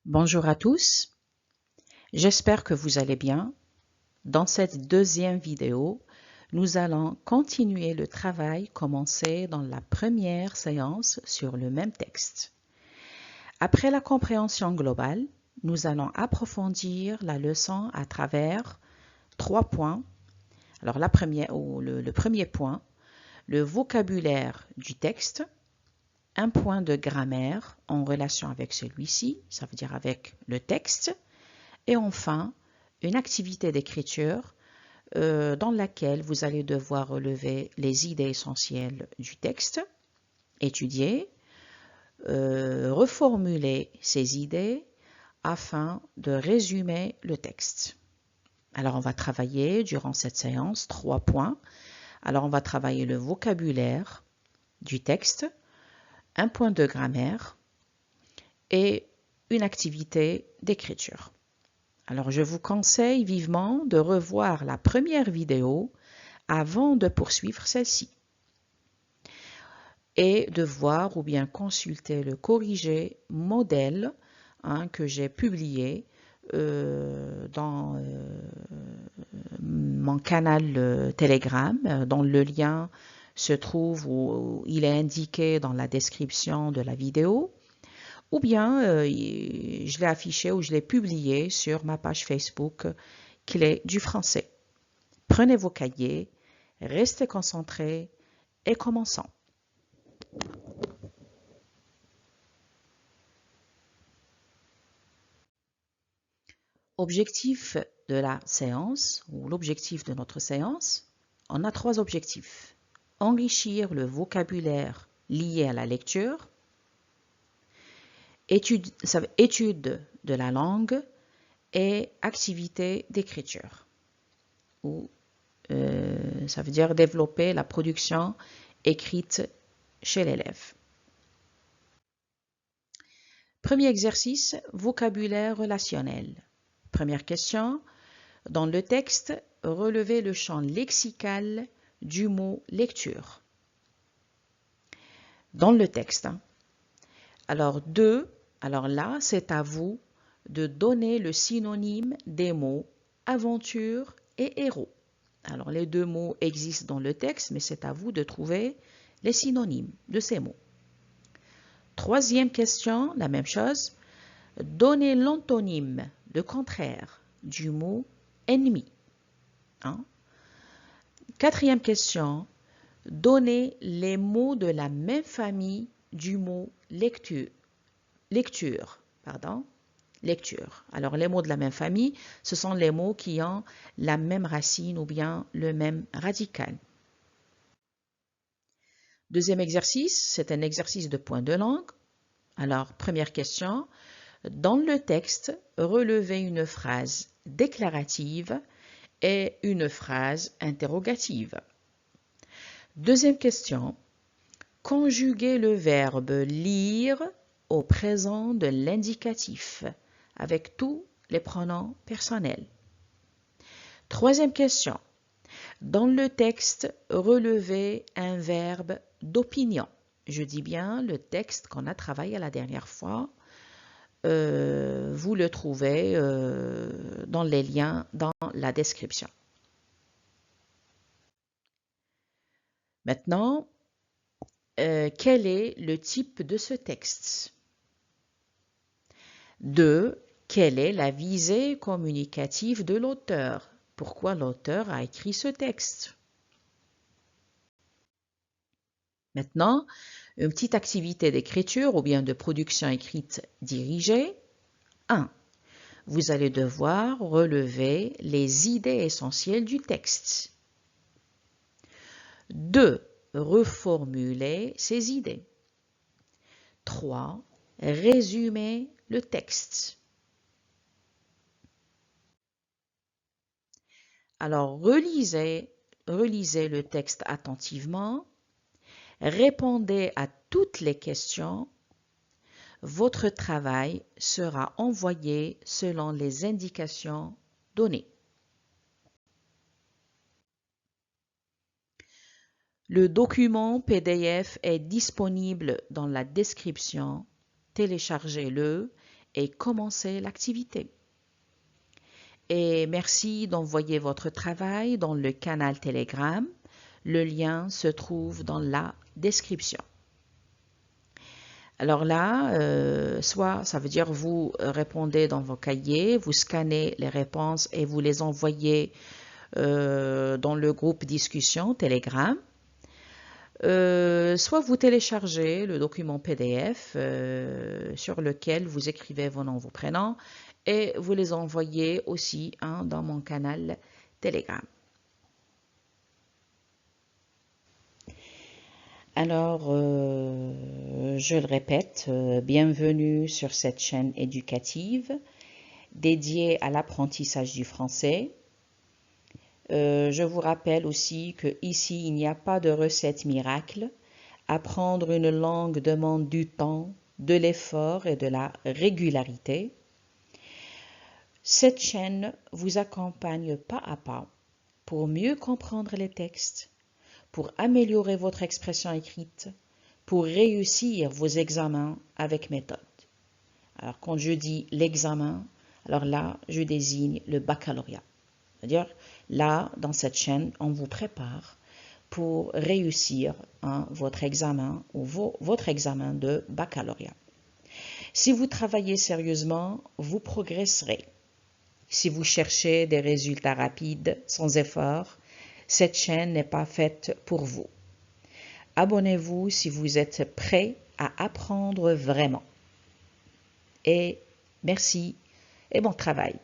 Bonjour à tous, j'espère que vous allez bien. Dans cette deuxième vidéo, nous allons continuer le travail commencé dans la première séance sur le même texte. Après la compréhension globale, nous allons approfondir la leçon à travers 3 points. Alors le premier point, le vocabulaire du texte, un point de grammaire en relation avec celui-ci, ça veut dire avec le texte, et enfin, une activité d'écriture dans laquelle vous allez devoir relever les idées essentielles du texte, étudier, reformuler ces idées afin de résumer le texte. Alors, on va travailler durant cette séance 3 points. Alors, on va travailler le vocabulaire du texte, un point de grammaire et une activité d'écriture. Alors, je vous conseille vivement de revoir la première vidéo avant de poursuivre celle-ci et de voir ou bien consulter le corrigé modèle que j'ai publié dans mon canal Telegram, dont le lien se trouve où il est indiqué dans la description de la vidéo, ou bien je l'ai affiché ou je l'ai publié sur ma page Facebook Clé du français. Prenez vos cahiers, restez concentrés et commençons. Objectif de la séance ou l'objectif de notre séance, on a 3 objectifs. Enrichir le vocabulaire lié à la lecture, étude de la langue et activité d'écriture. Ça veut dire développer la production écrite chez l'élève. Premier exercice, vocabulaire relationnel. Première question, dans le texte, relevez le champ lexical du mot lecture. Dans le texte. Alors là, c'est à vous de donner le synonyme des mots aventure et héros. Alors les 2 mots existent dans le texte, mais c'est à vous de trouver les synonymes de ces mots. Troisième question, la même chose. Donnez l'antonyme, le contraire, du mot ennemi. Quatrième question. Donnez les mots de la même famille du mot lecture. Alors, les mots de la même famille, ce sont les mots qui ont la même racine ou bien le même radical. Deuxième exercice, c'est un exercice de point de langue. Alors, première question. Dans le texte, relevez une phrase déclarative et une phrase interrogative. Deuxième question. Conjuguez le verbe lire au présent de l'indicatif avec tous les pronoms personnels. Troisième question. Dans le texte, relevez un verbe d'opinion. Je dis bien le texte qu'on a travaillé la dernière fois. Vous le trouvez dans les liens dans la description. Maintenant, quel est le type de ce texte? 2. Quelle est la visée communicative de l'auteur? Pourquoi l'auteur a écrit ce texte? Maintenant, une petite activité d'écriture ou bien de production écrite dirigée. 1. Vous allez devoir relever les idées essentielles du texte. 2. Reformuler ces idées. 3. Résumer le texte. Alors, relisez le texte attentivement, répondez à toutes les questions. Votre travail sera envoyé selon les indications données. Le document PDF est disponible dans la description. Téléchargez-le et commencer l'activité. Et merci d'envoyer votre travail dans le canal Telegram. Le lien se trouve dans la description. Alors là, soit ça veut dire vous répondez dans vos cahiers, vous scannez les réponses et vous les envoyez dans le groupe discussion Telegram. Soit vous téléchargez le document PDF sur lequel vous écrivez vos noms, vos prénoms et vous les envoyez aussi dans mon canal Telegram. Alors, je le répète, bienvenue sur cette chaîne éducative dédiée à l'apprentissage du français. Je vous rappelle aussi que ici, il n'y a pas de recette miracle. Apprendre une langue demande du temps, de l'effort et de la régularité. Cette chaîne vous accompagne pas à pas pour mieux comprendre les textes, pour améliorer votre expression écrite, pour réussir vos examens avec méthode. Alors, quand je dis l'examen, alors là, je désigne le baccalauréat. C'est-à-dire, là, dans cette chaîne, on vous prépare pour réussir votre examen ou votre examen de baccalauréat. Si vous travaillez sérieusement, vous progresserez. Si vous cherchez des résultats rapides, sans effort, cette chaîne n'est pas faite pour vous. Abonnez-vous si vous êtes prêt à apprendre vraiment. Et merci et bon travail.